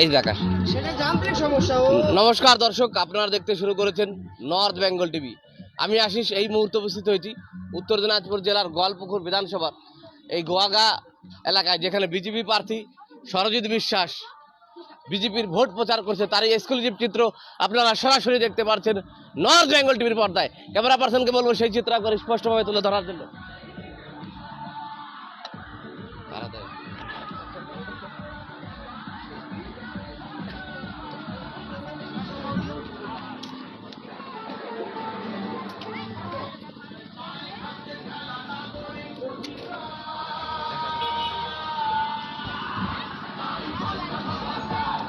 এই দেখা সেটা যান্ত্রিক সমস্যা। নমস্কার দর্শক, আপনারা দেখতে শুরু করেছেন নর্থ বেঙ্গল টিভি। আমি আশিস এই মুহূর্তে উপস্থিত হয়েছি উত্তর দিনাজপুর জেলার গোয়ালপুকুর বিধানসভার এই গোয়াগা এলাকায়, যেখানে বিজেপি প্রার্থী সরজিৎ বিশ্বাস বিজেপির ভোট প্রচার করছে, তারই এক্সক্লুসিভ চিত্র আপনারা সরাসরি দেখতে পাচ্ছেন নর্থ বেঙ্গল টিভির পর্দায়। ক্যামেরা পার্সনকে বলবো সেই চিত্র একবার স্পষ্টভাবে তুলে ধরার জন্য।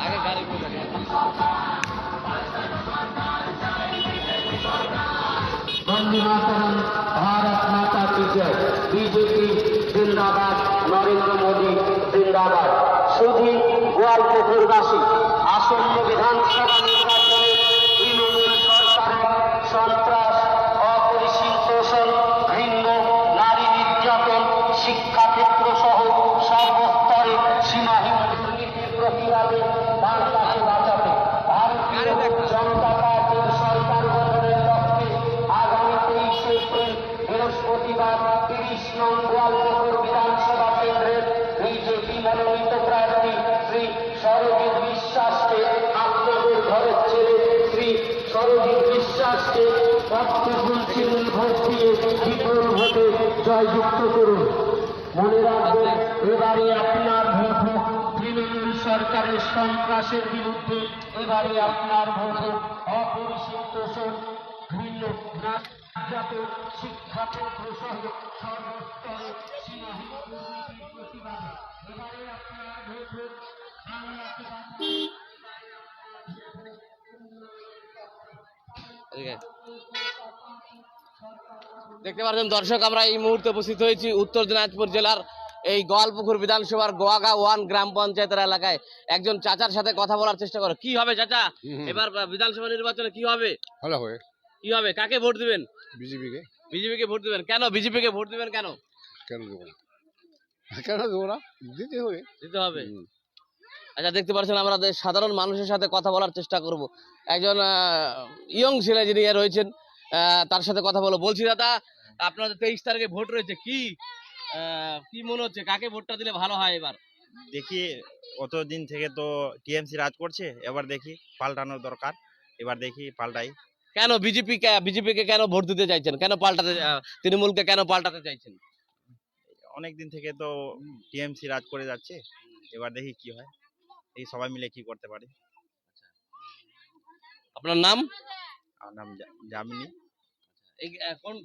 आगे गाड़ी को लगे वंदे मातरम, भारत माता की जय। बीजेपी जिंदाबाद, नरेंद्र मोदी जिंदाबाद। শুধু গোয়ালপুকুরবাসী আসন্ন বিধানসভা নির্বাচনে তৃণমূল সরকারের সন্ত্রাস, অপরিসীম শোষণ, ঘৃণ্য নারী নির্যাতন, শিক্ষাক্ষেত্র সহ সর্বস্তরে সীমাহীন দুর্নীতির প্রতিবাদে বাংলাকে বাঁচাতে ভারতীয় জনতা পার্টির সরকার গঠনের লক্ষ্যে আগামী 23 এপ্রিল বৃহস্পতিবার 30 নং গোয়ালপুকুর বিধানসভা কেন্দ্রের বিজেপি মনোনীত প্রার্থী শ্রী সরজিৎ বিশ্বাসকে আপনাদের ঘরের ছেলে শ্রী সরজিৎ বিশ্বাসকে অর্থফুল চিহ্নে ভোট দিয়ে বিপুল ভোটে জয়যুক্ত করুন। মনে রাখবেন, এবারে আপনার ভোট হোক তৃণমূল সরকারের সন্ত্রাসের বিরুদ্ধে, এবারে আপনার ভোট হোক অপরিসীম শোষণ, ঘৃণ্য নির্যাতন, শিক্ষাক্ষেত্র সহ সর্বস্তরে সীমাহীন দুর্নীতির প্রতিবাদে। এবারে আপনার ভোট হোক বাংলাকে বাঁচাতে। দেখতে পাচ্ছেন দর্শক, আমরা এই মুহূর্তে উপস্থিত হয়েছি উত্তর দিনাজপুর জেলার এই গোয়ালপুকুর বিধানসভার গোয়াগা 1 গ্রাম পঞ্চায়েতের এলাকায়। একজন চাচার সাথে কথা বলার চেষ্টা করো। কি হবে চাচা, এবার বিধানসভা নির্বাচনে কি হবে? ভালো হবে। কি হবে, কাকে ভোট দিবেন? বিজেপিকে। বিজেপিকে ভোট দিবেন কেন? বিজেপিকে ভোট দিবেন কেন? কেন দেবো না, কেন দেবো না, দিতে হবে, দিতে হবে। আচ্ছা, দেখতে পাচ্ছেন আমরা সাধারণ মানুষের সাথে কথা বলার চেষ্টা করব। একজন ইয়ং ছেলে যিনি রয়েছেন, তার সাথে কথা বলবো। বলছি দাদা, আপনাদের 23 তারিখে ভোট রয়েছে, কি মনে হচ্ছে কাকে ভোটটা দিলে ভালো হয়? এবার দেখি, অতদিন থেকে তো টিএমসি রাজ করছে, এবার দেখি পাল্টানোর দরকার, এবার দেখি পাল্টাই। কেন বিজেপিকে কেন ভোট দিতে চাইছেন? কেন পাল্টাতে, তৃণমূলকে কেন পাল্টাতে চাইছেন? অনেকদিন থেকে তো টিএমসি রাজ করে যাচ্ছে, এবার দেখি কি হয়, এই সবাই মিলে কি করতে পারি। আপনার নাম? আমার নাম জামিনী। এই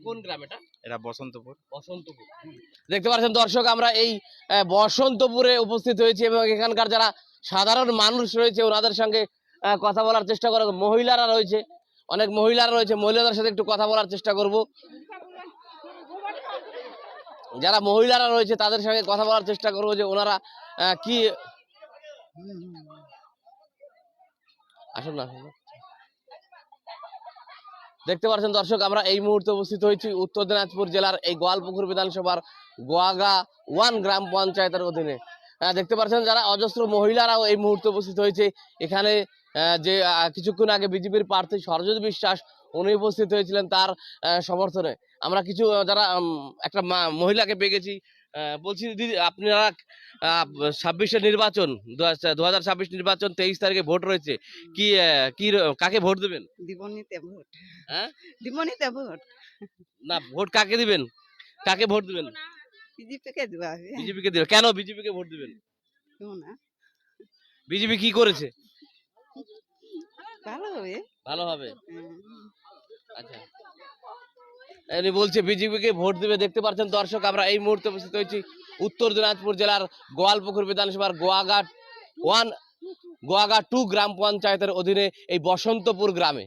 কোন গ্রাম এটা? এটা বসন্তপুর। বসন্তপুর। দেখতে পাচ্ছেন দর্শক, আমরা এই বসন্তপুরে উপস্থিত হয়েছি এবং এখানকার যারা সাধারণ মানুষ রয়েছে ওনাদের সঙ্গে কথা বলার চেষ্টা করব। মহিলারা রয়েছে, অনেক মহিলারা রয়েছে, মহিলাদের সাথে একটু কথা বলার চেষ্টা করব। যারা মহিলারা রয়েছে তাদের সঙ্গে কথা বলার চেষ্টা করব যে ওনারা কি। আসুন না। দেখতে পাচ্ছেন দর্শক, আমরা এই মুহূর্তে উপস্থিত হয়েছি উত্তর দিনাজপুর জেলার এই গোয়ালপুকুর বিধানসভার গোয়াগা 1 গ্রাম পঞ্চায়েতের অধীনে। দেখতে পাচ্ছেন যারা অজস্র মহিলারাও এই মুহূর্তে উপস্থিত হয়েছে এখানে। যে কিছুক্ষণ আগে বিজেপির প্রার্থী সরজিৎ বিশ্বাস উনি উপস্থিত হয়েছিলেন তার সমর্থনে। আমরা কিছু যারা একটা মহিলাকে পেয়ে গেছি। বলছি দিদি, আপনারা 26-এর নির্বাচন, 2026 নির্বাচন 23 তারিখে ভোট রয়েছে, কি কাকে ভোট দেবেন? দিবনিতে ভোট। হ্যাঁ, দিবনিতে ভোট না, ভোট কাকে দিবেন? কাকে ভোট দিবেন? বিজেপিকে দেওয়া হবে। বিজেপিকে দিবেন কেন? বিজেপিকে ভোট দিবেন? না, বিজেপি কি করেছে? ভালো হবে। ভালো হবে। আচ্ছা, উনি বলছে বিজেপিকে ভোট দিবে। দেখতে পাচ্ছেন দর্শক, আমরা এই মুহূর্তে উপস্থিত হয়েছি উত্তর দিনাজপুর জেলার গোয়ালপুকুর বিধানসভার গোয়াগা 2 গ্রাম পঞ্চায়েতের অধীনে এই বসন্তপুর গ্রামে।